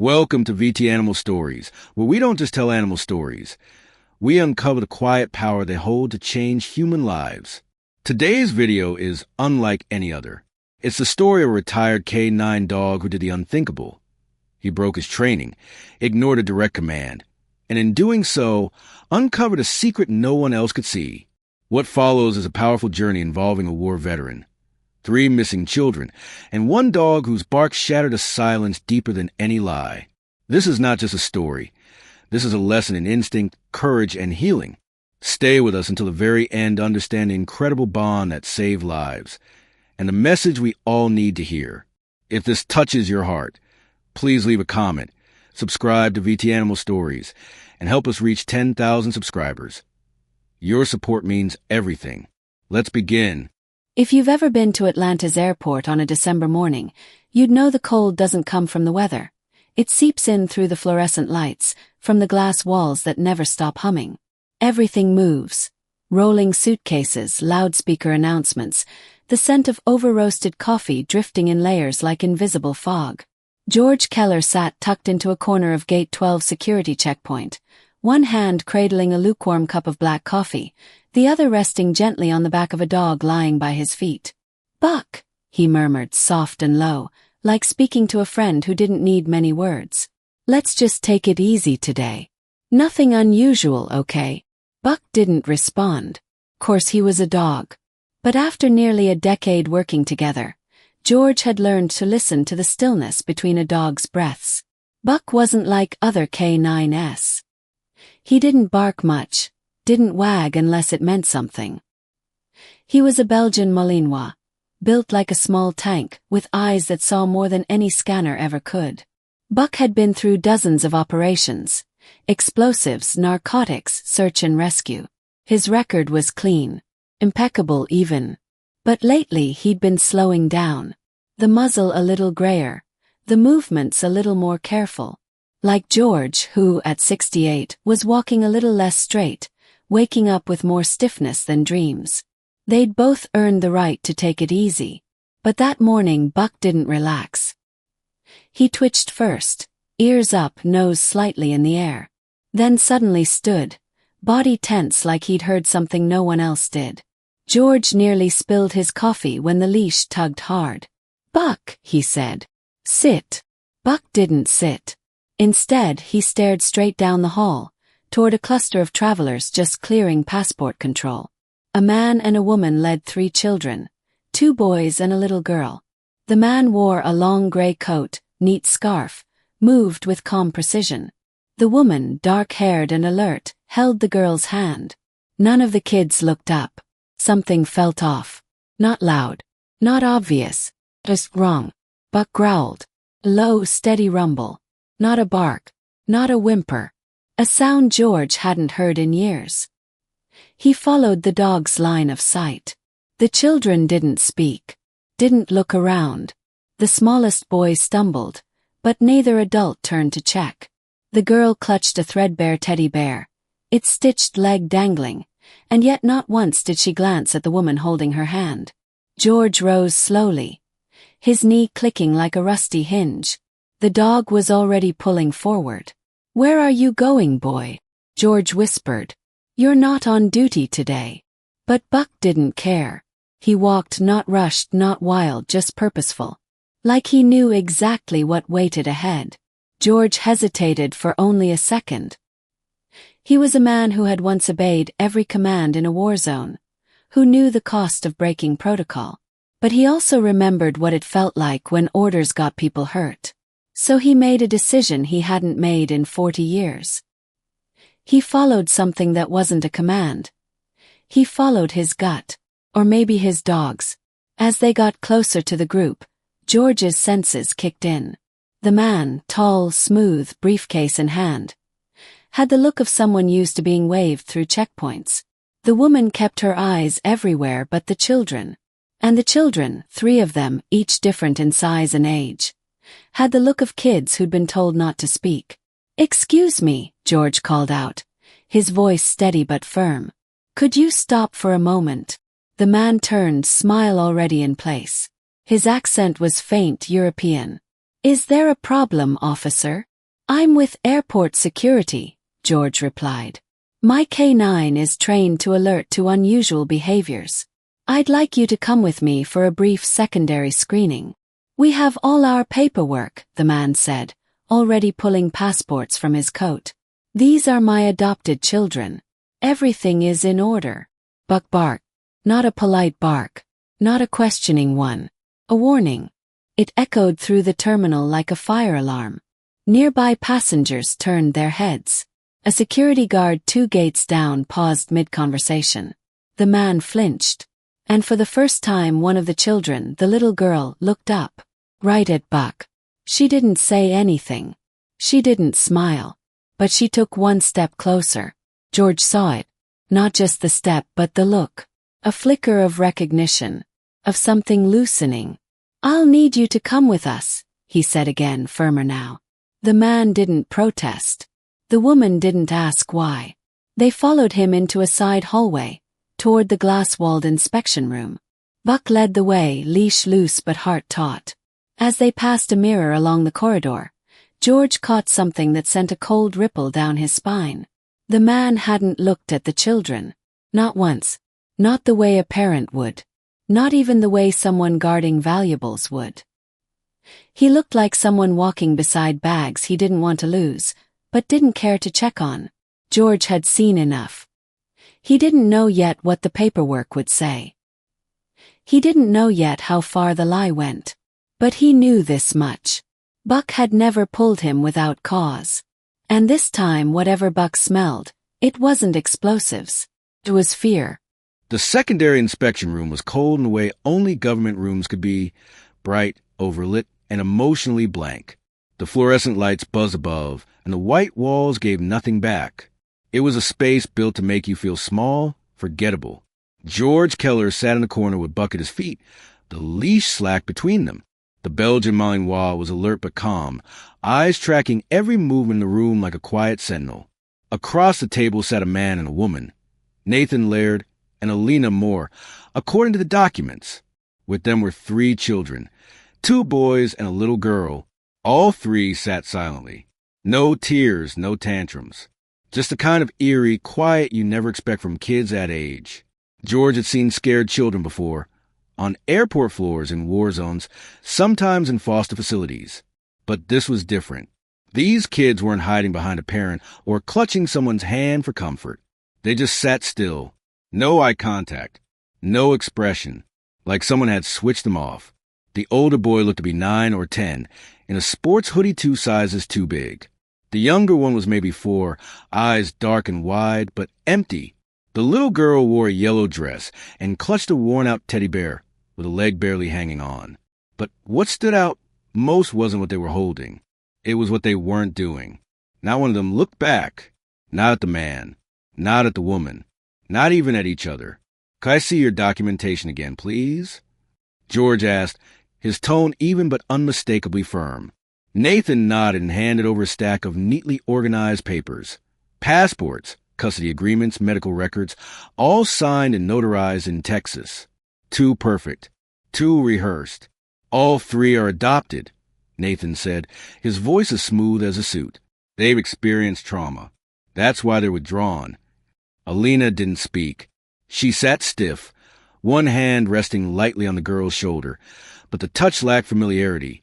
Welcome to VT Animal Stories, where we don't just tell animal stories. We uncover the quiet power they hold to change human lives. Today's video is unlike any other. It's the story of a retired K9 dog who did the unthinkable. He broke his training, ignored a direct command, and in doing so, uncovered a secret no one else could see. What follows is a powerful journey involving a war veteran, 3 missing children, and one dog whose bark shattered a silence deeper than any lie. This is not just a story. This is a lesson in instinct, courage, and healing. Stay with us until the very end to understand the incredible bond that saved lives, and the message we all need to hear. If this touches your heart, please leave a comment, subscribe to VT Animal Stories, and help us reach 10,000 subscribers. Your support means everything. Let's begin. If you've ever been to Atlanta's airport on a December morning, you'd know the cold doesn't come from the weather. It seeps in through the fluorescent lights, from the glass walls that never stop humming. Everything moves. Rolling suitcases, loudspeaker announcements, the scent of over-roasted coffee drifting in layers like invisible fog. George Keller sat tucked into a corner of Gate 12 security checkpoint, one hand cradling a lukewarm cup of black coffee, the other resting gently on the back of a dog lying by his feet. "Buck," he murmured, soft and low, like speaking to a friend who didn't need many words. "Let's just take it easy today. Nothing unusual, okay?" Buck didn't respond. Course he was a dog. But after nearly a decade working together, George had learned to listen to the stillness between a dog's breaths. Buck wasn't like other K9s. He didn't bark much, didn't wag unless it meant something. He was a Belgian Malinois, built like a small tank, with eyes that saw more than any scanner ever could. Buck had been through dozens of operations: explosives, narcotics, search and rescue. His record was clean, impeccable even. But lately he'd been slowing down. The muzzle a little grayer, the movements a little more careful. Like George, who, at 68, was walking a little less straight, waking up with more stiffness than dreams. They'd both earned the right to take it easy. But that morning Buck didn't relax. He twitched first, ears up, nose slightly in the air. Then suddenly stood, body tense like he'd heard something no one else did. George nearly spilled his coffee when the leash tugged hard. "Buck," he said. "Sit." Buck didn't sit. Instead, he stared straight down the hall, toward a cluster of travelers just clearing passport control. A man and a woman led 3 children, 2 boys and a little girl. The man wore a long gray coat, neat scarf, moved with calm precision. The woman, dark-haired and alert, held the girl's hand. None of the kids looked up. Something felt off. Not loud. Not obvious. Just wrong. Buck growled. Low, steady rumble. Not a bark. Not a whimper. A sound George hadn't heard in years. He followed the dog's line of sight. The children didn't speak. Didn't look around. The smallest boy stumbled, but neither adult turned to check. The girl clutched a threadbare teddy bear, its stitched leg dangling, and yet not once did she glance at the woman holding her hand. George rose slowly, his knee clicking like a rusty hinge. The dog was already pulling forward. "Where are you going, boy?" George whispered. "You're not on duty today." But Buck didn't care. He walked, not rushed, not wild, just purposeful. Like he knew exactly what waited ahead. George hesitated for only a second. He was a man who had once obeyed every command in a war zone, who knew the cost of breaking protocol. But he also remembered what it felt like when orders got people hurt. So he made a decision he hadn't made in 40 years. He followed something that wasn't a command. He followed his gut, or maybe his dog's. As they got closer to the group, George's senses kicked in. The man, tall, smooth, briefcase in hand, had the look of someone used to being waved through checkpoints. The woman kept her eyes everywhere but the children. And the children, 3 of them, each different in size and age, had the look of kids who'd been told not to speak. "Excuse me," George called out, his voice steady but firm. "Could you stop for a moment?" The man turned, smile already in place. His accent was faint European. "Is there a problem, officer?" I'm with airport security, George replied. My K9 is trained to alert to unusual behaviors. I'd like you to come with me for a brief secondary screening. We have all our paperwork, the man said, already pulling passports from his coat. These are my adopted children. Everything is in order. Buck barked. Not a polite bark. Not a questioning one. A warning. It echoed through the terminal like a fire alarm. Nearby passengers turned their heads. A security guard 2 gates down paused mid-conversation. The man flinched. And for the first time one of the children, the little girl, looked up. Right at Buck. She didn't say anything. She didn't smile. But she took 1 step closer. George saw it. Not just the step but the look. A flicker of recognition. Of something loosening. I'll need you to come with us, he said again, firmer now. The man didn't protest. The woman didn't ask why. They followed him into a side hallway, toward the glass-walled inspection room. Buck led the way, leash loose but heart taut. As they passed a mirror along the corridor, George caught something that sent a cold ripple down his spine. The man hadn't looked at the children. Not once. Not the way a parent would. Not even the way someone guarding valuables would. He looked like someone walking beside bags he didn't want to lose, but didn't care to check on. George had seen enough. He didn't know yet what the paperwork would say. He didn't know yet how far the lie went. But he knew this much. Buck had never pulled him without cause. And this time whatever Buck smelled, it wasn't explosives. It was fear. The secondary inspection room was cold in a way only government rooms could be, bright, overlit, and emotionally blank. The fluorescent lights buzzed above, and the white walls gave nothing back. It was a space built to make you feel small, forgettable. George Keller sat in the corner with Buck at his feet, the leash slack between them. The Belgian Malinois was alert but calm, eyes tracking every movement in the room like a quiet sentinel. Across the table sat a man and a woman, Nathan Laird and Alina Moore, according to the documents. With them were 3 children, 2 boys and a little girl. All 3 sat silently. No tears, no tantrums. Just the kind of eerie, quiet you never expect from kids that age. George had seen scared children before, on airport floors in war zones, sometimes in foster facilities. But this was different. These kids weren't hiding behind a parent or clutching someone's hand for comfort. They just sat still. No eye contact. No expression. Like someone had switched them off. The older boy looked to be 9 or 10, in a sports hoodie 2 sizes too big. The younger one was maybe 4, eyes dark and wide, but empty. The little girl wore a yellow dress and clutched a worn-out teddy bear, with a leg barely hanging on. But what stood out most wasn't what they were holding. It was what they weren't doing. Not one of them looked back. Not at the man. Not at the woman. Not even at each other. "Could I see your documentation again, please?" George asked, his tone even but unmistakably firm. Nathan nodded and handed over a stack of neatly organized papers. Passports, custody agreements, medical records, all signed and notarized in Texas. 2 perfect. 2 rehearsed. All 3 are adopted, Nathan said, his voice as smooth as a suit. They've experienced trauma. That's why they're withdrawn. Alina didn't speak. She sat stiff, one hand resting lightly on the girl's shoulder, but the touch lacked familiarity,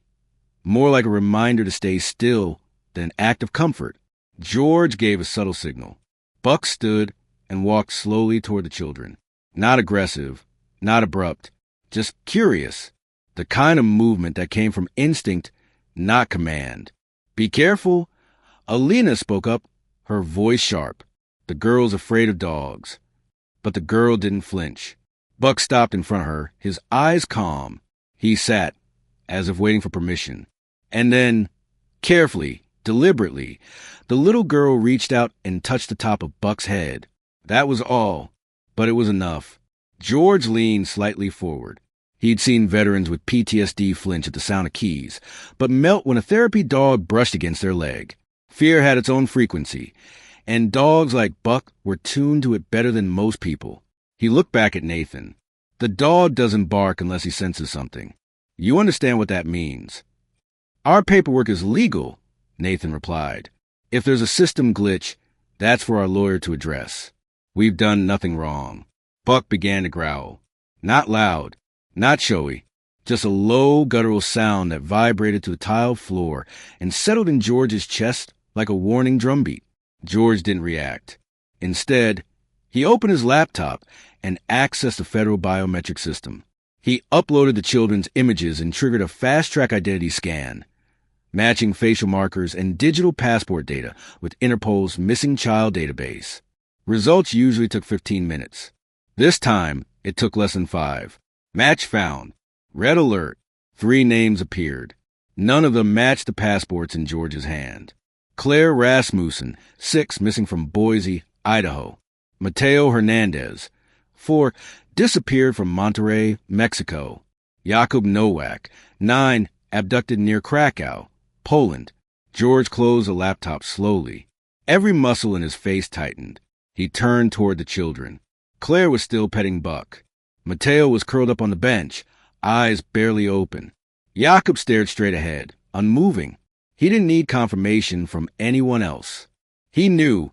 more like a reminder to stay still than an act of comfort. George gave a subtle signal. Buck stood and walked slowly toward the children. Not aggressive, not abrupt, just curious. The kind of movement that came from instinct, not command. "Be careful." Alina spoke up, her voice sharp. The girl's afraid of dogs. But the girl didn't flinch. Buck stopped in front of her, his eyes calm. He sat, as if waiting for permission. And then, carefully, deliberately, the little girl reached out and touched the top of Buck's head. That was all, but it was enough. George leaned slightly forward. He'd seen veterans with PTSD flinch at the sound of keys, but melt when a therapy dog brushed against their leg. Fear had its own frequency, and dogs like Buck were tuned to it better than most people. He looked back at Nathan. The dog doesn't bark unless he senses something. You understand what that means. Our paperwork is legal, Nathan replied. If there's a system glitch, that's for our lawyer to address. We've done nothing wrong. Buck began to growl. Not loud, not showy, just a low guttural sound that vibrated to the tiled floor and settled in George's chest like a warning drumbeat. George didn't react. Instead, he opened his laptop and accessed the federal biometric system. He uploaded the children's images and triggered a fast-track identity scan, matching facial markers and digital passport data with Interpol's missing child database. Results usually took 15 minutes. This time, it took less than 5. Match found. Red alert. 3 names appeared. None of them matched the passports in George's hand. Claire Rasmussen, 6, missing from Boise, Idaho. Mateo Hernandez, 4, disappeared from Monterrey, Mexico. Jakub Nowak, 9, abducted near Krakow, Poland. George closed the laptop slowly. Every muscle in his face tightened. He turned toward the children. Claire was still petting Buck. Mateo was curled up on the bench, eyes barely open. Jakub stared straight ahead, unmoving. He didn't need confirmation from anyone else. He knew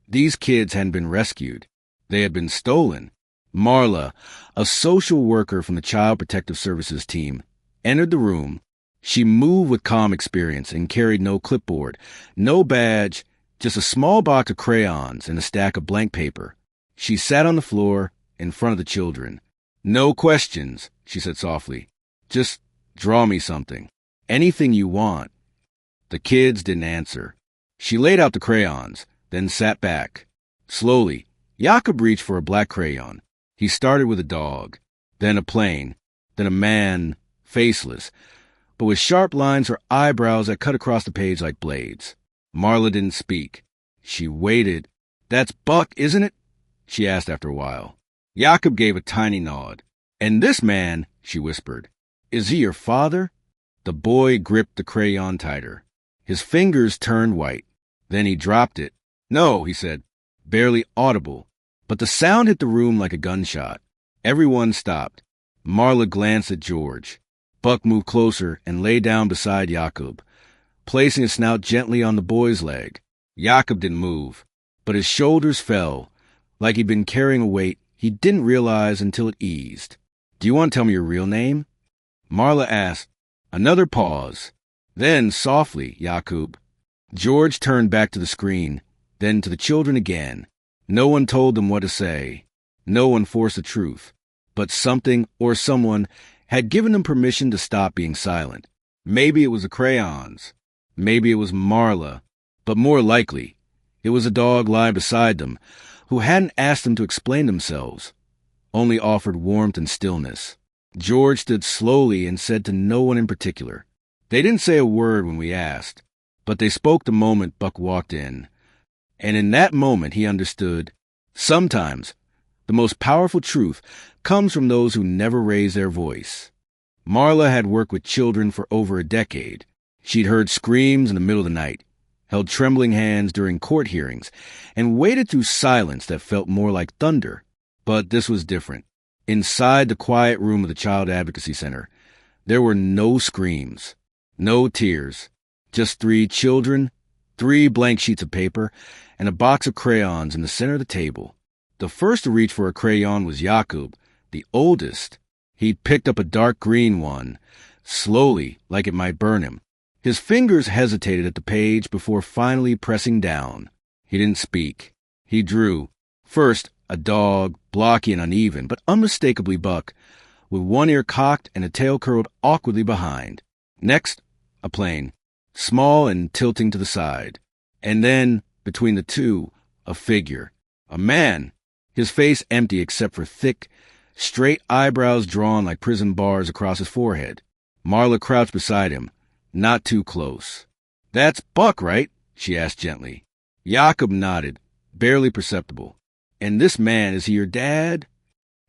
these kids hadn't been rescued. They had been stolen. Marla, a social worker from the Child Protective Services team, entered the room. She moved with calm experience and carried no clipboard, no badge, just a small box of crayons and a stack of blank paper. She sat on the floor in front of the children. No questions, she said softly. Just draw me something. Anything you want. The kids didn't answer. She laid out the crayons, then sat back. Slowly, Jakub reached for a black crayon. He started with a dog, then a plane, then a man, faceless, but with sharp lines or eyebrows that cut across the page like blades. Marla didn't speak. She waited. That's Buck, isn't it? She asked after a while. Jakub gave a tiny nod. And this man, she whispered, is he your father? The boy gripped the crayon tighter. His fingers turned white. Then he dropped it. No, he said, barely audible. But the sound hit the room like a gunshot. Everyone stopped. Marla glanced at George. Buck moved closer and lay down beside Jakub, placing his snout gently on the boy's leg. Jakub didn't move, but his shoulders fell, like he'd been carrying a weight he didn't realize until it eased. Do you want to tell me your real name? Marla asked. Another pause. Then, softly, Jakub. George turned back to the screen, then to the children again. No one told them what to say. No one forced the truth. But something or someone had given them permission to stop being silent. Maybe it was the crayons. Maybe it was Marla. But more likely, it was a dog lying beside them, who hadn't asked them to explain themselves, only offered warmth and stillness. George stood slowly and said to no one in particular. They didn't say a word when we asked, but they spoke the moment Buck walked in. And in that moment he understood, sometimes the most powerful truth comes from those who never raise their voice. Marla had worked with children for over a decade. She'd heard screams in the middle of the night, held trembling hands during court hearings, and waited through silence that felt more like thunder. But this was different. Inside the quiet room of the Child Advocacy Center, there were no screams, no tears, just 3 children, 3 blank sheets of paper, and a box of crayons in the center of the table. The first to reach for a crayon was Jakub, the oldest. He picked up a dark green one, slowly, like it might burn him. His fingers hesitated at the page before finally pressing down. He didn't speak. He drew. First, a dog, blocky and uneven, but unmistakably Buck, with one ear cocked and a tail curled awkwardly behind. Next, a plane, small and tilting to the side. And then, between the two, a figure. A man, his face empty except for thick, straight eyebrows drawn like prison bars across his forehead. Marla crouched beside him, not too close. That's Buck, right? She asked gently. Jakub nodded, barely perceptible. And this man, is he your dad?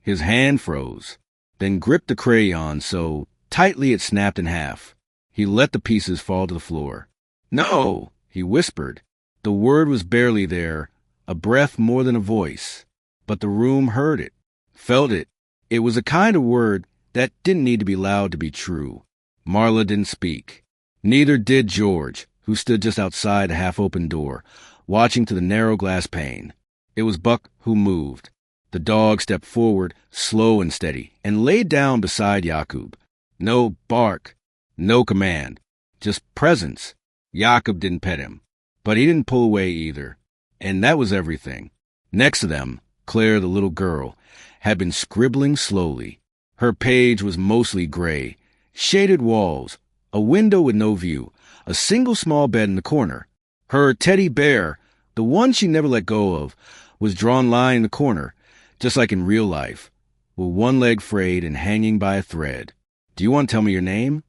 His hand froze, then gripped the crayon so tightly it snapped in half. He let the pieces fall to the floor. No, he whispered. The word was barely there, a breath more than a voice. But the room heard it, felt it. It was a kind of word that didn't need to be loud to be true. Marla didn't speak. Neither did George, who stood just outside the half-open door, watching through the narrow glass pane. It was Buck who moved. The dog stepped forward, slow and steady, and laid down beside Jakub. No bark, no command, just presence. Jakub didn't pet him, but he didn't pull away either. And that was everything. Next to them, Claire, the little girl, had been scribbling slowly. Her page was mostly gray, shaded walls, a window with no view, a single small bed in the corner. Her teddy bear, the one she never let go of, was drawn lying in the corner, just like in real life, with one leg frayed and hanging by a thread. "Do you want to tell me your name?"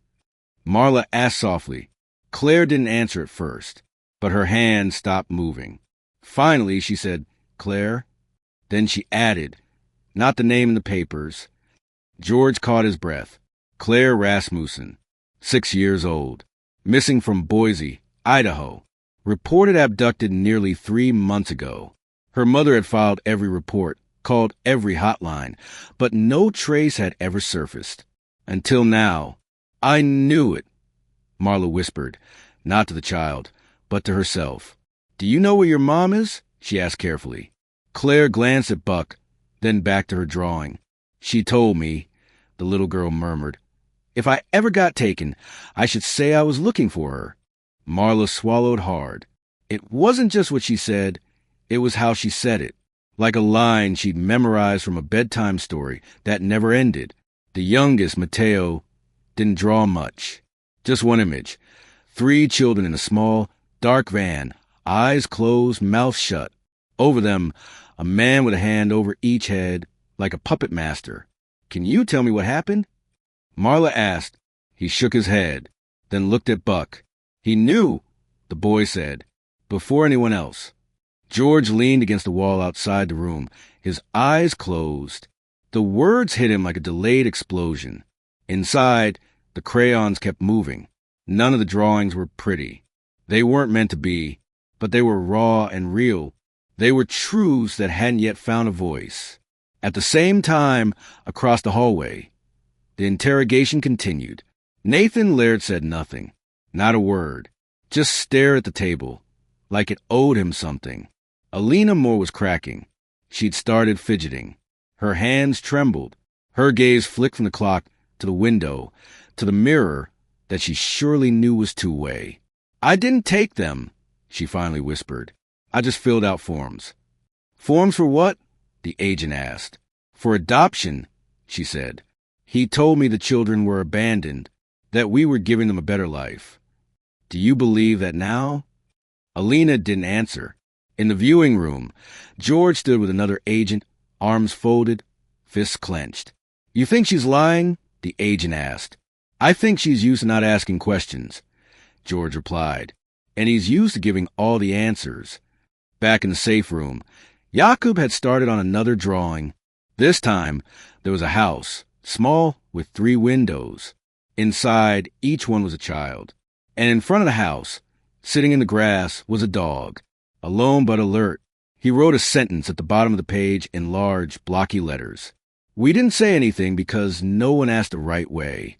Marla asked softly. Claire didn't answer at first, but her hand stopped moving. Finally, she said, "Claire." Then she added, not the name in the papers. George caught his breath. Claire Rasmussen, 6 years old, missing from Boise, Idaho, reported abducted nearly 3 months ago. Her mother had filed every report, called every hotline, but no trace had ever surfaced. Until now. "I knew it," Marla whispered, not to the child, but to herself. "Do you know where your mom is?" she asked carefully. Claire glanced at Buck, then back to her drawing. "She told me," the little girl murmured, "if I ever got taken, I should say I was looking for her." Marla swallowed hard. It wasn't just what she said, it was how she said it, like a line she'd memorized from a bedtime story that never ended. The youngest, Mateo, didn't draw much. Just one image. 3 children in a small, dark van, eyes closed, mouth shut. Over them, a man with a hand over each head, like a puppet master. "Can you tell me what happened?" Marla asked. He shook his head, then looked at Buck. "He knew," the boy said, before anyone else. George leaned against the wall outside the room, his eyes closed. The words hit him like a delayed explosion. Inside, the crayons kept moving. None of the drawings were pretty. They weren't meant to be, but they were raw and real. They were truths that hadn't yet found a voice. At the same time, across the hallway, the interrogation continued. Nathan Laird said nothing, not a word, just stared at the table, like it owed him something. Alina Moore was cracking. She'd started fidgeting. Her hands trembled. Her gaze flicked from the clock to the window, to the mirror that she surely knew was two-way. "I didn't take them," she finally whispered. "I just filled out forms." "Forms for what?" the agent asked. "For adoption," she said. "He told me the children were abandoned, that we were giving them a better life. Do you believe that now?" Alina didn't answer. In the viewing room, George stood with another agent, arms folded, fists clenched. "You think she's lying?" the agent asked. "I think she's used to not asking questions," George replied, "and he's used to giving all the answers." Back in the safe room, Jakub had started on another drawing. This time, there was a house, small, with 3 windows. Inside, each one was a child. And in front of the house, sitting in the grass, was a dog, alone but alert. He wrote a sentence at the bottom of the page in large, blocky letters. "We didn't say anything because no one asked the right way."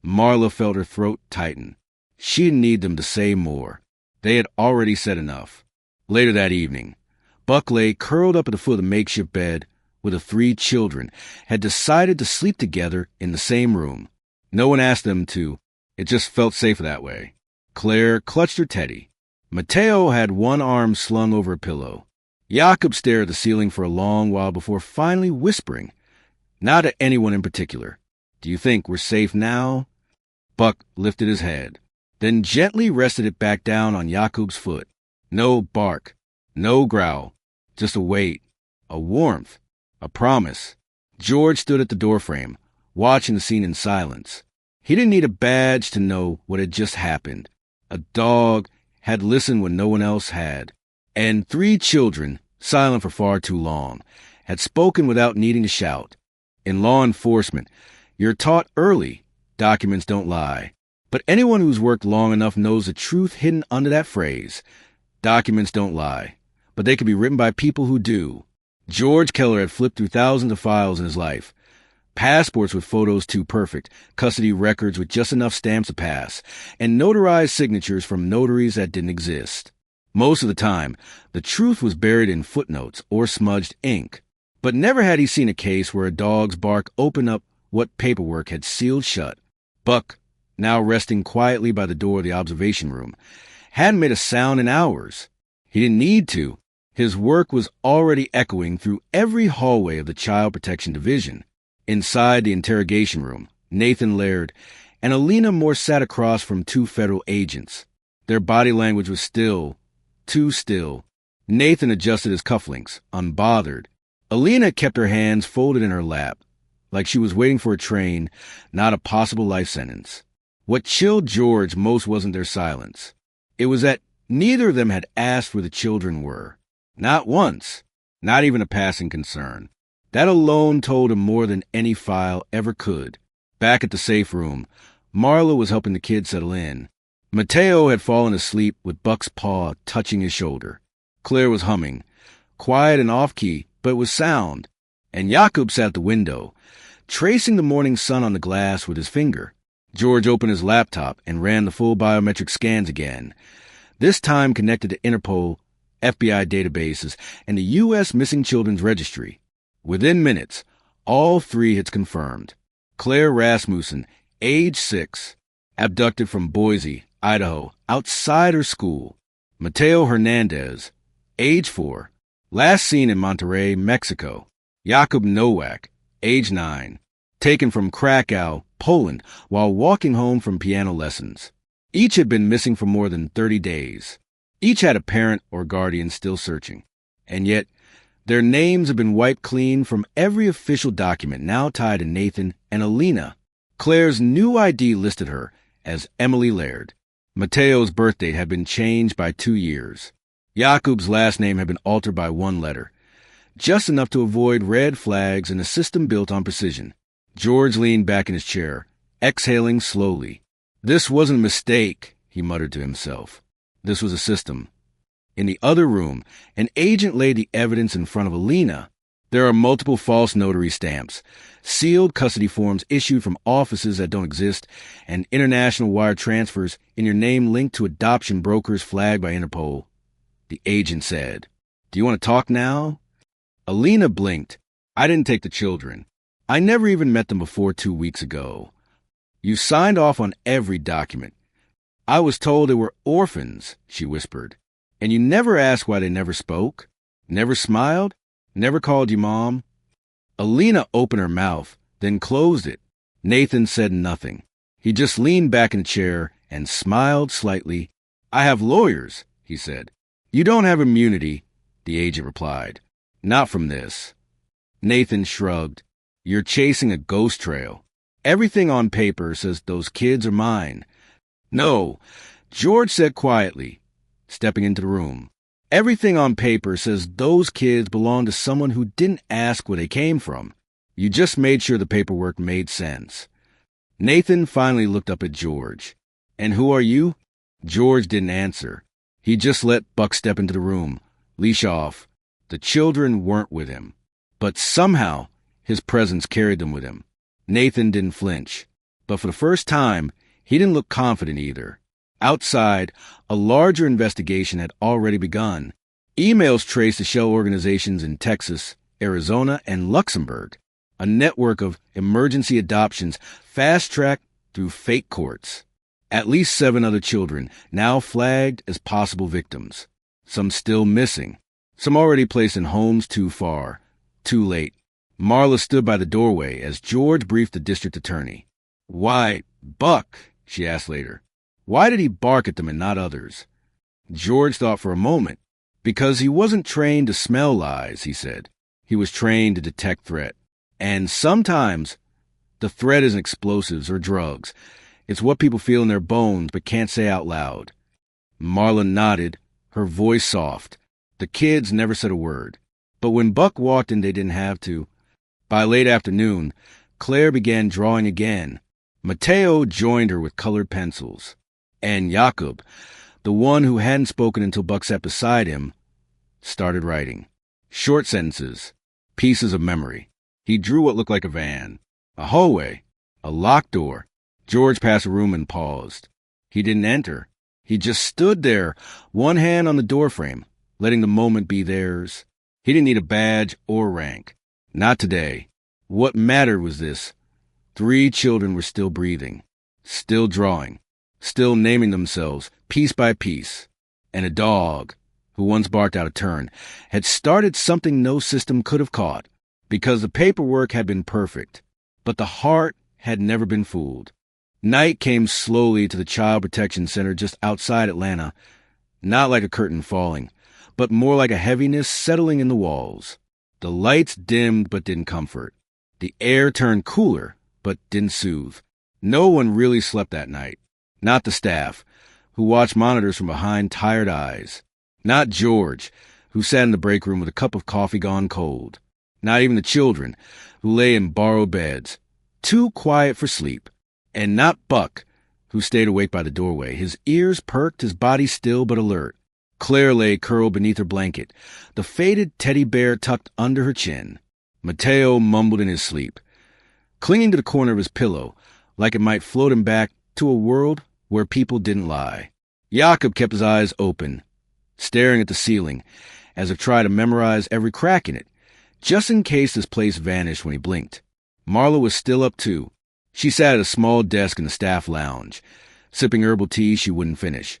Marla felt her throat tighten. She didn't need them to say more. They had already said enough. Later that evening, Buck lay curled up at the foot of the makeshift bed with the 3 children, had decided to sleep together in the same room. No one asked them to. It just felt safer that way. Claire clutched her teddy. Mateo had one arm slung over a pillow. Jakub stared at the ceiling for a long while before finally whispering, not at anyone in particular, "Do you think we're safe now?" Buck lifted his head, then gently rested it back down on Jakub's foot. No bark, no growl, just a weight, a warmth, a promise. George stood at the doorframe, watching the scene in silence. He didn't need a badge to know what had just happened. A dog had listened when no one else had. And 3 children, silent for far too long, had spoken without needing to shout. In law enforcement, you're taught early, documents don't lie. But anyone who's worked long enough knows the truth hidden under that phrase. Documents don't lie, but they can be written by people who do. George Keller had flipped through thousands of files in his life, Passports with photos too perfect, custody records with just enough stamps to pass, and notarized signatures from notaries that didn't exist. Most of the time, the truth was buried in footnotes or smudged ink. But never had he seen a case where a dog's bark opened up what paperwork had sealed shut. Buck, now resting quietly by the door of the observation room, hadn't made a sound in hours. He didn't need to. His work was already echoing through every hallway of the Child Protection Division. Inside the interrogation room, Nathan Laird and Alina Moore sat across from two federal agents. Their body language was still, too still. Nathan adjusted his cufflinks, unbothered. Alina kept her hands folded in her lap, like she was waiting for a train, not a possible life sentence. What chilled George most wasn't their silence. It was that neither of them had asked where the children were. Not once. Not even a passing concern. That alone told him more than any file ever could. Back at the safe room, Marla was helping the kids settle in. Mateo had fallen asleep with Buck's paw touching his shoulder. Claire was humming, quiet and off-key, but it was sound. And Jakob sat at the window, tracing the morning sun on the glass with his finger. George opened his laptop and ran the full biometric scans again, this time connected to Interpol, FBI databases, and the U.S. Missing Children's Registry. Within minutes, all three hits confirmed. Claire Rasmussen, age 6, abducted from Boise, Idaho, outside her school. Mateo Hernandez, age 4, last seen in Monterrey, Mexico. Jakob Nowak, age 9, taken from Krakow, Poland, while walking home from piano lessons. Each had been missing for more than 30 days. Each had a parent or guardian still searching. And yet, their names have been wiped clean from every official document now tied to Nathan and Alina. Claire's new ID listed her as Emily Laird. Mateo's birth date had been changed by 2 years. Jakob's last name had been altered by 1 letter, just enough to avoid red flags in a system built on precision. George leaned back in his chair, exhaling slowly. This wasn't a mistake, he muttered to himself. This was a system. In the other room, an agent laid the evidence in front of Alina. There are multiple false notary stamps, sealed custody forms issued from offices that don't exist, and international wire transfers in your name linked to adoption brokers flagged by Interpol. The agent said, "Do you want to talk now?" Alina blinked. "I didn't take the children. I never even met them before 2 weeks ago. You signed off on every document. I was told they were orphans," she whispered. "And you never asked why they never spoke? Never smiled? Never called you Mom?" Alina opened her mouth, then closed it. Nathan said nothing. He just leaned back in the chair and smiled slightly. "I have lawyers," he said. "You don't have immunity," the agent replied. "Not from this." Nathan shrugged. "You're chasing a ghost trail. Everything on paper says those kids are mine." "No," George said quietly, stepping into the room. "Everything on paper says those kids belong to someone who didn't ask where they came from. You just made sure the paperwork made sense." Nathan finally looked up at George. "And who are you?" George didn't answer. He just let Buck step into the room, leash off. The children weren't with him, but somehow his presence carried them with him. Nathan didn't flinch, but for the first time, he didn't look confident either. Outside, a larger investigation had already begun. Emails traced to shell organizations in Texas, Arizona, and Luxembourg, a network of emergency adoptions fast-tracked through fake courts. At least 7 other children now flagged as possible victims, some still missing, some already placed in homes too far, too late. Marla stood by the doorway as George briefed the district attorney. "Why, Buck," she asked later, "why did he bark at them and not others?" George thought for a moment. "Because he wasn't trained to smell lies," he said. "He was trained to detect threat. And sometimes the threat isn't explosives or drugs. It's what people feel in their bones but can't say out loud." Marla nodded, her voice soft. The kids never said a word. But when Buck walked in, they didn't have to. By late afternoon, Claire began drawing again. Mateo joined her with colored pencils. And Jakob, the one who hadn't spoken until Buck sat beside him, started writing. Short sentences, pieces of memory. He drew what looked like a van. A hallway. A locked door. George passed a room and paused. He didn't enter. He just stood there, one hand on the doorframe, letting the moment be theirs. He didn't need a badge or rank. Not today. What mattered was this. 3 children were still breathing, still drawing, still naming themselves piece by piece. And a dog, who once barked out of turn, had started something no system could have caught, because the paperwork had been perfect, but the heart had never been fooled. Night came slowly to the Child Protection Center just outside Atlanta, not like a curtain falling, but more like a heaviness settling in the walls. The lights dimmed but didn't comfort. The air turned cooler but didn't soothe. No one really slept that night. Not the staff, who watched monitors from behind tired eyes. Not George, who sat in the break room with a cup of coffee gone cold. Not even the children, who lay in borrowed beds, too quiet for sleep. And not Buck, who stayed awake by the doorway, his ears perked, his body still but alert. Claire lay curled beneath her blanket, the faded teddy bear tucked under her chin. Mateo mumbled in his sleep, clinging to the corner of his pillow, like it might float him back to a world where people didn't lie. Jakob kept his eyes open, staring at the ceiling, as if trying to memorize every crack in it, just in case this place vanished when he blinked. Marla was still up too. She sat at a small desk in the staff lounge, sipping herbal tea she wouldn't finish,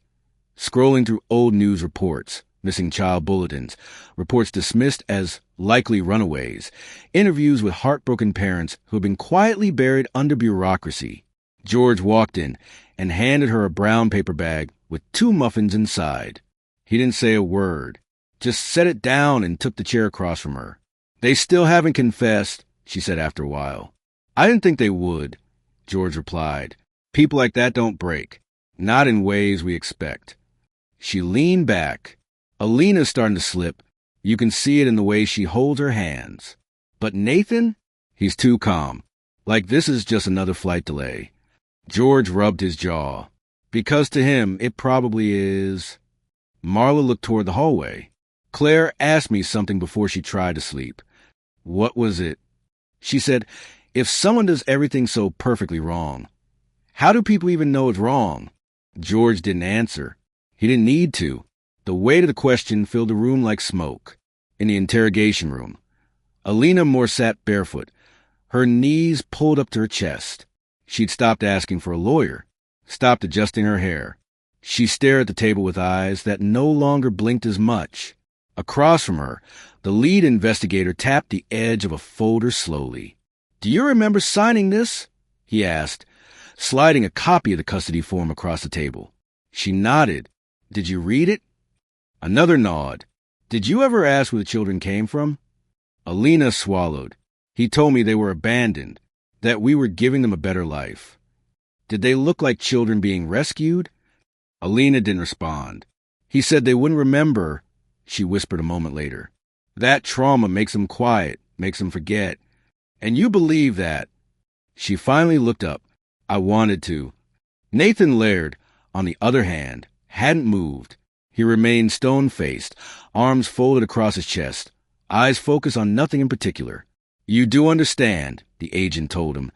scrolling through old news reports, missing child bulletins, reports dismissed as likely runaways, interviews with heartbroken parents who had been quietly buried under bureaucracy. George walked in and handed her a brown paper bag with 2 muffins inside. He didn't say a word, just set it down and took the chair across from her. "They still haven't confessed," she said after a while. "I didn't think they would," George replied. "People like that don't break. Not in ways we expect." She leaned back. Alina's starting to slip. You can see it in the way she holds her hands. But Nathan? He's too calm. Like this is just another flight delay. George rubbed his jaw. Because to him, it probably is. Marla looked toward the hallway. "Claire asked me something before she tried to sleep." "What was it?" She said, "If someone does everything so perfectly wrong, how do people even know it's wrong?" George didn't answer. He didn't need to. The weight of the question filled the room like smoke. In the interrogation room, Alina Moore sat barefoot, her knees pulled up to her chest. She'd stopped asking for a lawyer, stopped adjusting her hair. She stared at the table with eyes that no longer blinked as much. Across from her, the lead investigator tapped the edge of a folder slowly. "Do you remember signing this?" he asked, sliding a copy of the custody form across the table. She nodded. "Did you read it?" Another nod. "Did you ever ask where the children came from?" Alina swallowed. "He told me they were abandoned, that we were giving them a better life." "Did they look like children being rescued?" Alina didn't respond. "He said they wouldn't remember," she whispered a moment later. "That trauma makes them quiet, makes them forget. And you believe that." She finally looked up. "I wanted to." Nathan Laird, on the other hand, hadn't moved. He remained stone-faced, arms folded across his chest, eyes focused on nothing in particular. "You do understand," the agent told him,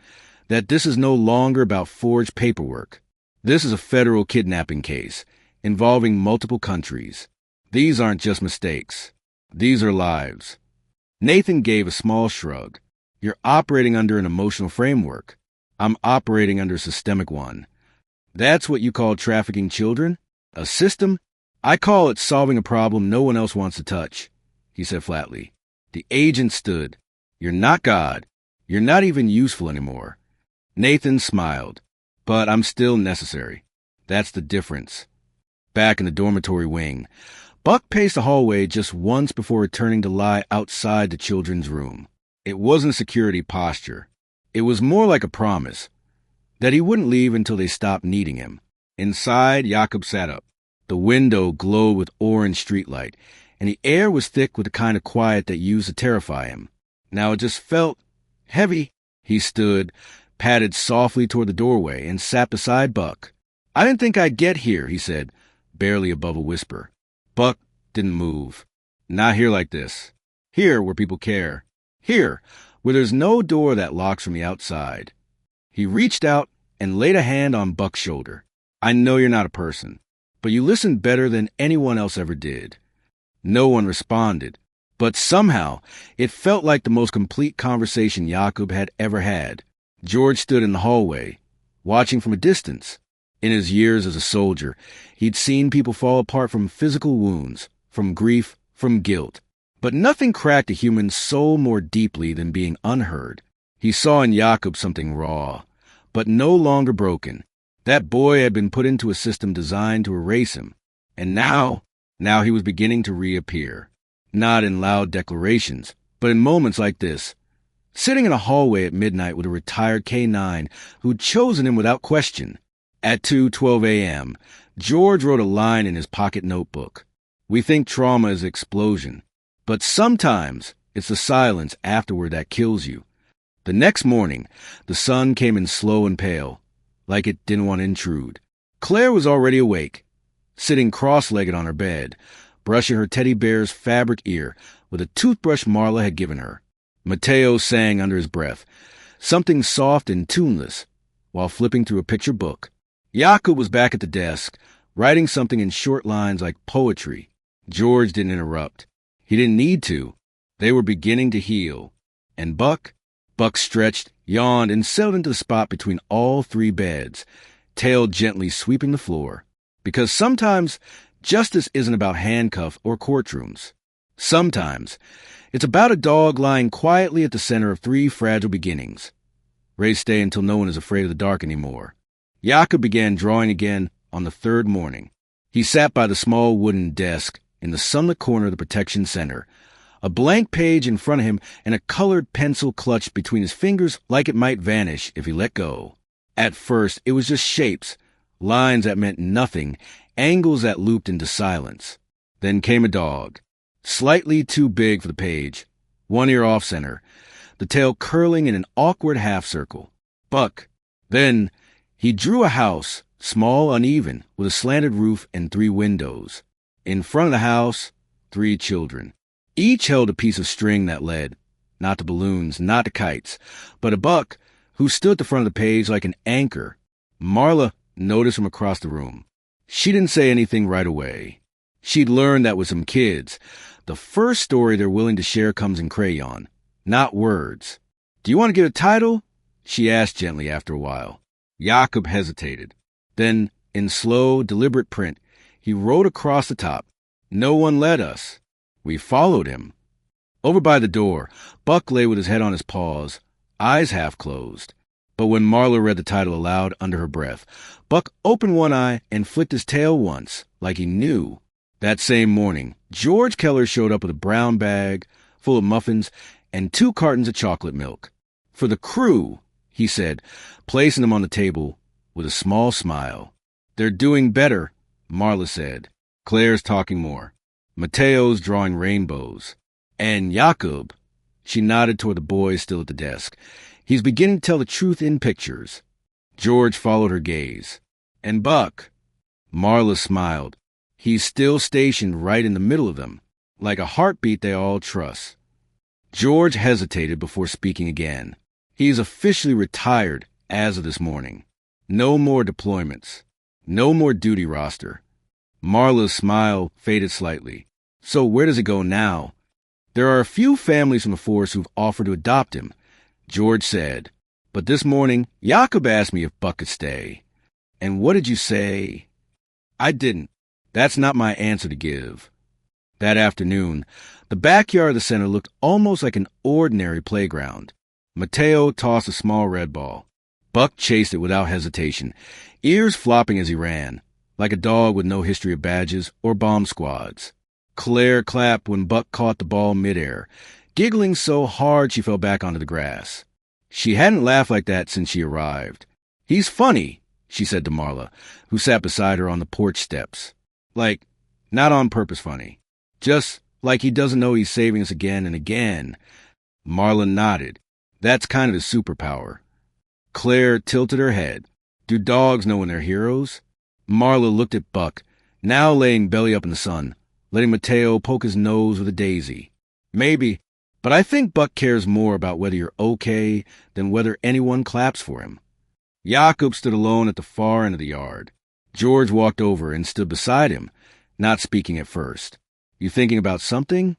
"that this is no longer about forged paperwork. This is a federal kidnapping case involving multiple countries. These aren't just mistakes. These are lives." Nathan gave a small shrug. "You're operating under an emotional framework. I'm operating under a systemic one. That's what you call trafficking children? A system? I call it solving a problem no one else wants to touch," he said flatly. The agent stood. "You're not God. You're not even useful anymore." Nathan smiled. "But I'm still necessary. That's the difference." Back in the dormitory wing, Buck paced the hallway just once before returning to lie outside the children's room. It wasn't a security posture. It was more like a promise that he wouldn't leave until they stopped needing him. Inside, Jakob sat up. The window glowed with orange streetlight, and the air was thick with the kind of quiet that used to terrify him. Now it just felt heavy. He stood, padded softly toward the doorway, and sat beside Buck. "I didn't think I'd get here," he said, barely above a whisper. Buck didn't move. "Not here like this. Here, where people care. Here, where there's no door that locks from the outside. He reached out and laid a hand on Buck's shoulder. I know you're not a person, but you listened better than anyone else ever did. No one responded, but somehow it felt like the most complete conversation Jakob had ever had. George stood in the hallway, watching from a distance. In his years as a soldier, he'd seen people fall apart from physical wounds, from grief, from guilt. But nothing cracked a human's soul more deeply than being unheard. He saw in Jakob something raw, but no longer broken. That boy had been put into a system designed to erase him, and now he was beginning to reappear. Not in loud declarations, but in moments like this. Sitting in a hallway at midnight with a retired K-9 who'd chosen him without question. At 2:12 a.m., George wrote a line in his pocket notebook. We think trauma is explosion, but sometimes it's the silence afterward that kills you. The next morning, the sun came in slow and pale, like it didn't want to intrude. Claire was already awake, sitting cross-legged on her bed, brushing her teddy bear's fabric ear with a toothbrush Marla had given her. Mateo sang under his breath, something soft and tuneless, while flipping through a picture book. Jakob was back at the desk, writing something in short lines like poetry. George didn't interrupt. He didn't need to. They were beginning to heal. And Buck stretched, yawned, and settled into the spot between all three beds, tail gently sweeping the floor. Because sometimes justice isn't about handcuffs or courtrooms. Sometimes it's about a dog lying quietly at the center of three fragile beginnings. Rays stay until no one is afraid of the dark anymore. Jakob began drawing again on the third morning. He sat by the small wooden desk in the sunlit corner of the protection center, a blank page in front of him and a colored pencil clutched between his fingers like it might vanish if he let go. At first, it was just shapes, lines that meant nothing, angles that looped into silence. Then came a dog, slightly too big for the page, one ear off-center, the tail curling in an awkward half-circle. Buck. Then he drew a house, small, uneven, with a slanted roof and three windows. In front of the house, three children. Each held a piece of string that led, not to balloons, not to kites, but a Buck who stood at the front of the page like an anchor. Marla noticed from across the room. She didn't say anything right away. She'd learned that with some kids, the first story they're willing to share comes in crayon, not words. Do you want to get a title? She asked gently after a while. Jakob hesitated. Then, in slow, deliberate print, he wrote across the top, No one led us. We followed him. Over by the door, Buck lay with his head on his paws, eyes half closed. But when Marla read the title aloud under her breath, Buck opened one eye and flicked his tail once, like he knew. That same morning, George Keller showed up with a brown bag full of muffins and 2 cartons of chocolate milk. For the crew, he said, placing them on the table with a small smile. They're doing better, Marla said. Claire's talking more. Mateo's drawing rainbows. And Jakob, she nodded toward the boy still at the desk. He's beginning to tell the truth in pictures. George followed her gaze. And Buck, Marla smiled. He's still stationed right in the middle of them, like a heartbeat they all trust. George hesitated before speaking again. He's officially retired as of this morning. No more deployments. No more duty roster. Marla's smile faded slightly. So where does it go now? There are a few families from the force who've offered to adopt him, George said. But this morning, Jakob asked me if Buck could stay. And what did you say? I didn't. That's not my answer to give. That afternoon, the backyard of the center looked almost like an ordinary playground. Mateo tossed a small red ball. Buck chased it without hesitation, ears flopping as he ran, like a dog with no history of badges or bomb squads. Claire clapped when Buck caught the ball midair, giggling so hard she fell back onto the grass. She hadn't laughed like that since she arrived. He's funny, she said to Marla, who sat beside her on the porch steps. Like, not on purpose funny. Just like he doesn't know he's saving us again and again. Marla nodded. That's kind of his superpower. Claire tilted her head. Do dogs know when they're heroes? Marla looked at Buck, now laying belly up in the sun, letting Mateo poke his nose with a daisy. Maybe, But I think Buck cares more about whether you're okay than whether anyone claps for him. Jakob stood alone at the far end of the yard. George walked over and stood beside him, not speaking at first. "You thinking about something?"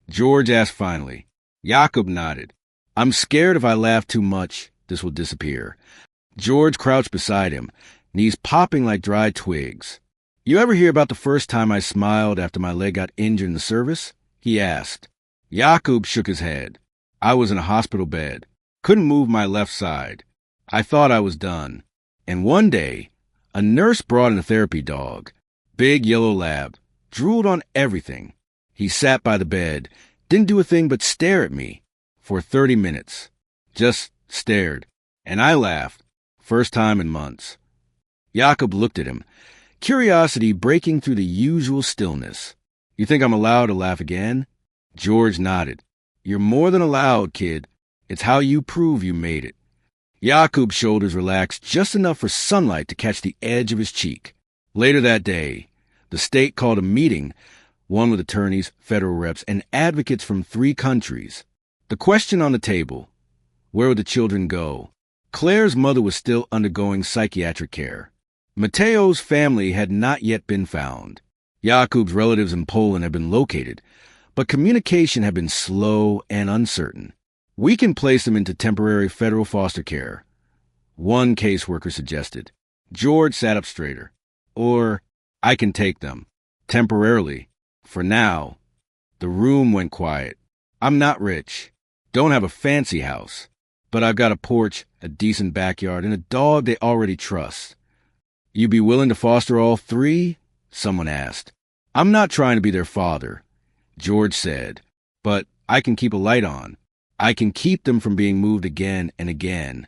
George asked finally. Jakob nodded. "I'm scared if I laugh too much, this will disappear." George crouched beside him, knees popping like dry twigs. "You ever hear about the first time I smiled after my leg got injured in the service?" he asked. Jakob shook his head. "I was in a hospital bed. Couldn't move my left side. I thought I was done. And one day, a nurse brought in a therapy dog. Big yellow lab. Drooled on everything. He sat by the bed, didn't do a thing but stare at me. For 30 minutes. Just stared. And I laughed. First time in months." Jakob looked at him, curiosity breaking through the usual stillness. "You think I'm allowed to laugh again?" George nodded. "You're more than allowed, kid. It's how you prove you made it." Jakob's shoulders relaxed just enough for sunlight to catch the edge of his cheek. Later that day, the state called a meeting, one with attorneys, federal reps, and advocates from 3 countries. The question on the table: where would the children go? Claire's mother was still undergoing psychiatric care. Mateo's family had not yet been found. Jakob's relatives in Poland had been located, but communication had been slow and uncertain. "We can place them into temporary federal foster care," one caseworker suggested. George sat up straighter. "Or I can take them. Temporarily. For now." The room went quiet. "I'm not rich. Don't have a fancy house. But I've got a porch, a decent backyard, and a dog they already trust." "You be willing to foster all 3? Someone asked. "I'm not trying to be their father," George said. "But I can keep a light on. I can keep them from being moved again and again."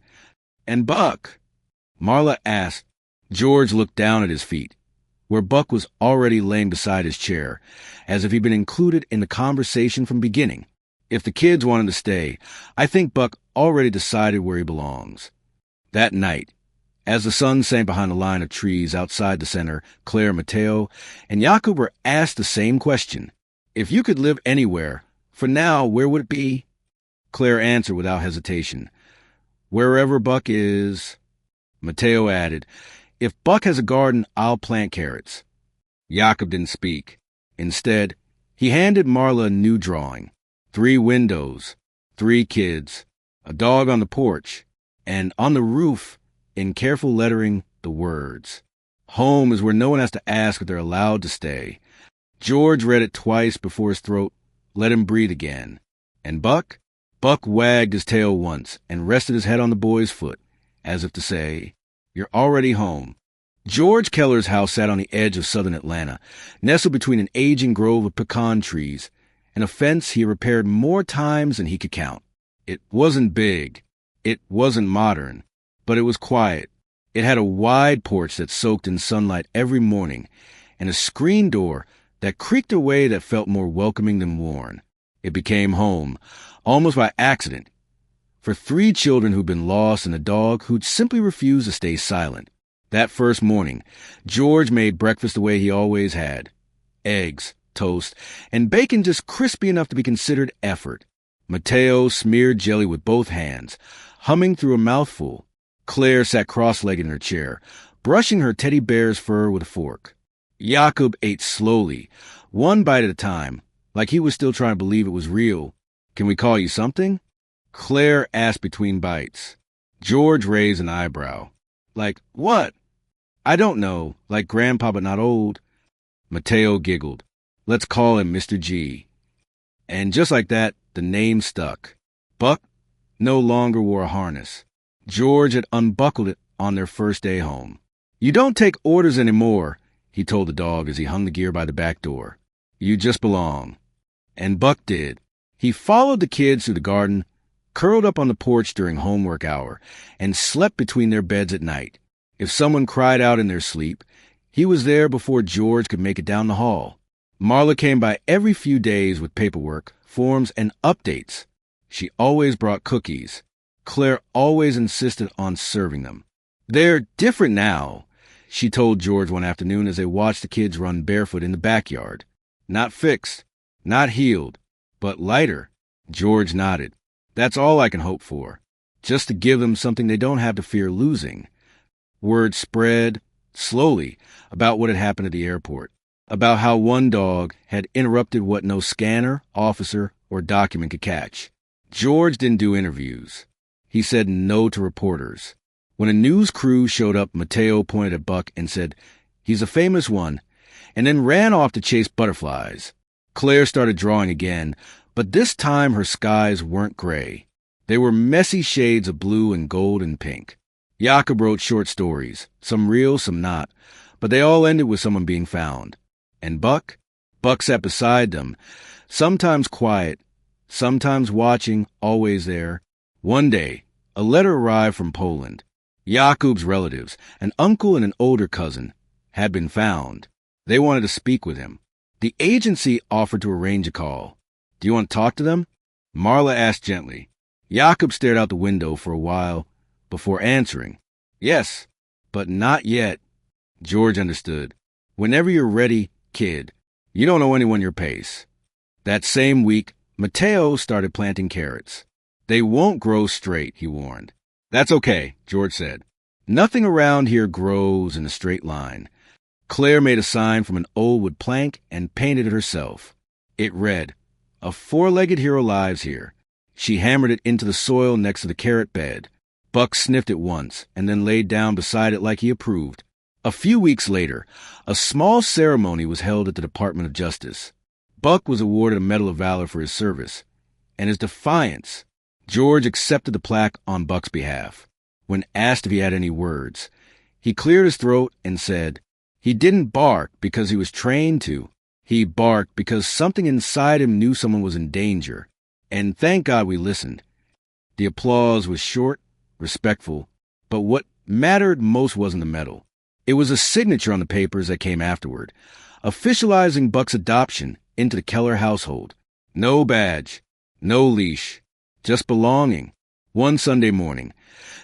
"And Buck?" Marla asked. George looked down at his feet, where Buck was already laying beside his chair, as if he'd been included in the conversation from beginning. "If the kids wanted to stay, I think Buck already decided where he belongs." That night, as the sun sank behind a line of trees outside the center, Claire, Mateo, and Jakob were asked the same question. "If you could live anywhere, for now, where would it be?" Claire answered without hesitation. "Wherever Buck is." Mateo added, "If Buck has a garden, I'll plant carrots." Jakob didn't speak. Instead, he handed Marla a new drawing. 3 windows, 3 kids, a dog on the porch, and on the roof, in careful lettering, the words, "Home is where no one has to ask if they're allowed to stay." George read it twice before his throat let him breathe again. And Buck? Buck wagged his tail once and rested his head on the boy's foot, as if to say, "You're already home." George Keller's house sat on the edge of southern Atlanta, nestled between an aging grove of pecan trees and a fence he had repaired more times than he could count. It wasn't big. It wasn't modern. But it was quiet. It had a wide porch that soaked in sunlight every morning, and a screen door that creaked a way that felt more welcoming than worn. It became home, almost by accident, for 3 children who'd been lost and a dog who'd simply refused to stay silent. That first morning, George made breakfast the way he always had. Eggs, toast, and bacon just crispy enough to be considered effort. Mateo smeared jelly with both hands, humming through a mouthful. Claire sat cross-legged in her chair, brushing her teddy bear's fur with a fork. Jakob ate slowly, one bite at a time, like he was still trying to believe it was real. "Can we call you something?" Claire asked between bites. George raised an eyebrow. "Like what?" "I don't know, like Grandpa but not old." Mateo giggled. "Let's call him Mr. G." And just like that, the name stuck. Buck no longer wore a harness. George had unbuckled it on their first day home. "You don't take orders anymore," he told the dog as he hung the gear by the back door. "You just belong." And Buck did. He followed the kids through the garden, curled up on the porch during homework hour, and slept between their beds at night. If someone cried out in their sleep, he was there before George could make it down the hall. Marla came by every few days with paperwork, forms, and updates. She always brought cookies. Claire always insisted on serving them. "They're different now," she told George one afternoon as they watched the kids run barefoot in the backyard. "Not fixed, not healed, but lighter. George nodded. That's all I can hope for. Just to give them something they don't have to fear losing. Word spread, slowly, about what had happened at the airport. About how one dog had interrupted what no scanner, officer, or document could catch. George didn't do interviews. He said no to reporters. When a news crew showed up, Mateo pointed at Buck and said, "He's a famous one," and then ran off to chase butterflies. Claire started drawing again, but this time her skies weren't gray. They were messy shades of blue and gold and pink. Jakob wrote short stories, some real, some not, but they all ended with someone being found. And Buck? Buck sat beside them, sometimes quiet, sometimes watching, always there. One day, a letter arrived from Poland. Jakob's relatives, an uncle and an older cousin, had been found. They wanted to speak with him. The agency offered to arrange a call. "Do you want to talk to them?" Marla asked gently. Jakob stared out the window for a while before answering. "Yes, but not yet." George understood. "Whenever you're ready, kid. You don't owe anyone your pace." That same week, Mateo started planting carrots. "They won't grow straight," he warned. "That's okay," George said. "Nothing around here grows in a straight line." Claire made a sign from an old wood plank and painted it herself. It read, "A four-legged hero lives here." She hammered it into the soil next to the carrot bed. Buck sniffed it once and then laid down beside it like he approved. A few weeks later, a small ceremony was held at the Department of Justice. Buck was awarded a Medal of Valor for his service and his defiance. George accepted the plaque on Buck's behalf. When asked if he had any words, he cleared his throat and said, he didn't bark because he was trained to. He barked because something inside him knew someone was in danger. And thank God we listened. The applause was short, respectful, but what mattered most wasn't the medal. It was a signature on the papers that came afterward, officializing Buck's adoption into the Keller household. No badge, no leash, just belonging. One Sunday morning,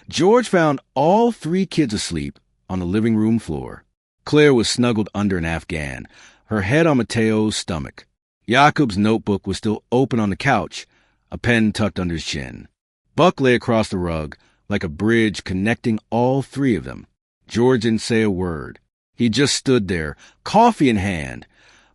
George found all three kids asleep on the living room floor. Claire was snuggled under an Afghan, her head on Mateo's stomach. Jakob's notebook was still open on the couch, a pen tucked under his chin. Buck lay across the rug, like a bridge connecting all three of them. George didn't say a word. He just stood there, coffee in hand,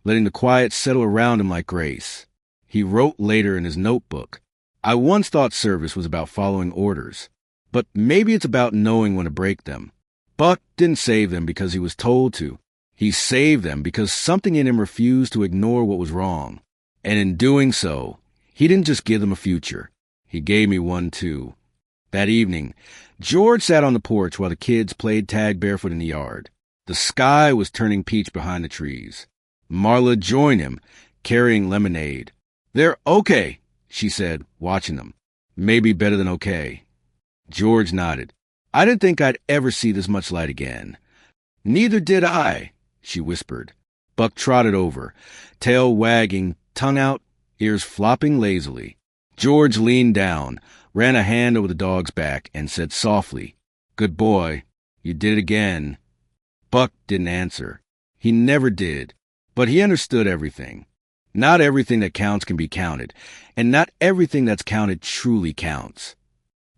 letting the quiet settle around him like grace. He wrote later in his notebook, "I once thought service was about following orders, but maybe it's about knowing when to break them." Buck didn't save them because he was told to. He saved them because something in him refused to ignore what was wrong. And in doing so, he didn't just give them a future. He gave me one too. That evening, George sat on the porch while the kids played tag barefoot in the yard. The sky was turning peach behind the trees. Marla joined him, carrying lemonade. "They're okay," she said, watching them. "Maybe better than okay." George nodded. "I didn't think I'd ever see this much light again." "Neither did I," she whispered. Buck trotted over, tail wagging, tongue out, ears flopping lazily. George leaned down, ran a hand over the dog's back, and said softly, "Good boy. You did it again." Buck didn't answer. He never did. But he understood everything. Not everything that counts can be counted, and not everything that's counted truly counts.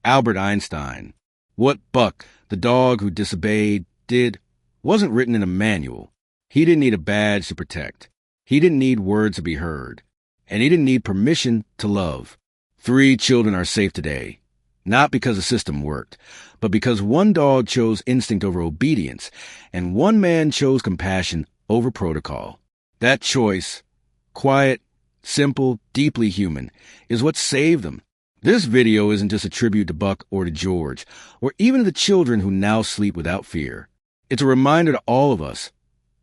Albert Einstein. What Buck, the dog who disobeyed, did wasn't written in a manual. He didn't need a badge to protect. He didn't need words to be heard. And he didn't need permission to love. 3 children are safe today, not because the system worked, but because one dog chose instinct over obedience, and one man chose compassion over protocol. That choice, quiet, simple, deeply human, is what saved them. This video isn't just a tribute to Buck or to George, or even to the children who now sleep without fear. It's a reminder to all of us.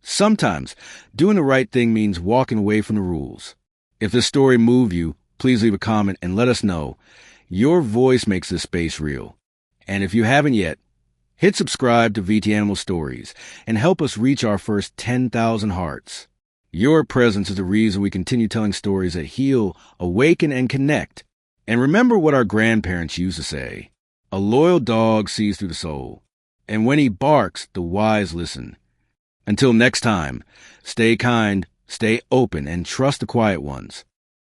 Sometimes, doing the right thing means walking away from the rules. If this story moved you, please leave a comment and let us know. Your voice makes this space real. And if you haven't yet, hit subscribe to VT Animal Stories and help us reach our first 10,000 hearts. Your presence is the reason we continue telling stories that heal, awaken, and connect. And remember what our grandparents used to say, "A loyal dog sees through the soul. And when he barks, the wise listen." Until next time, stay kind, stay open, and trust the quiet ones.